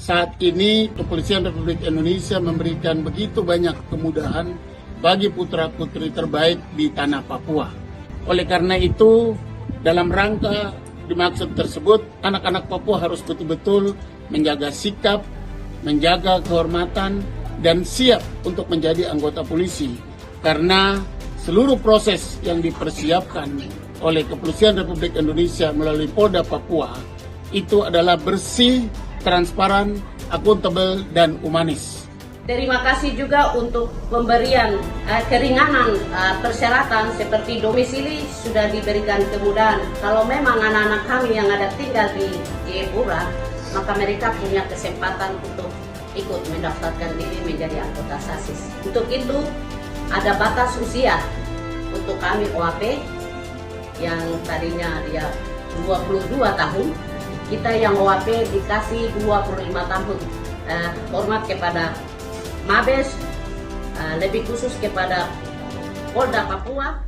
Saat ini Kepolisian Republik Indonesia memberikan begitu banyak kemudahan bagi putra-putri terbaik di tanah Papua. Oleh karena itu, dalam rangka dimaksud tersebut, anak-anak Papua harus betul-betul menjaga sikap, menjaga kehormatan, dan siap untuk menjadi anggota polisi. Karena seluruh proses yang dipersiapkan oleh Kepolisian Republik Indonesia melalui Polda Papua itu adalah bersih, transparan, akuntabel, dan humanis. Terima kasih juga untuk pemberian keringanan persyaratan seperti domisili sudah diberikan kemudahan. Kalau memang anak-anak kami yang ada tinggal di Jayapura, maka mereka punya kesempatan untuk ikut mendaftarkan diri menjadi anggota SASIS. Untuk itu ada batas usia untuk kami OAP yang tadinya dia 22 tahun. Kita yang OAP dikasih 25 tahun. Hormat kepada Mabes, lebih khusus kepada Polda Papua.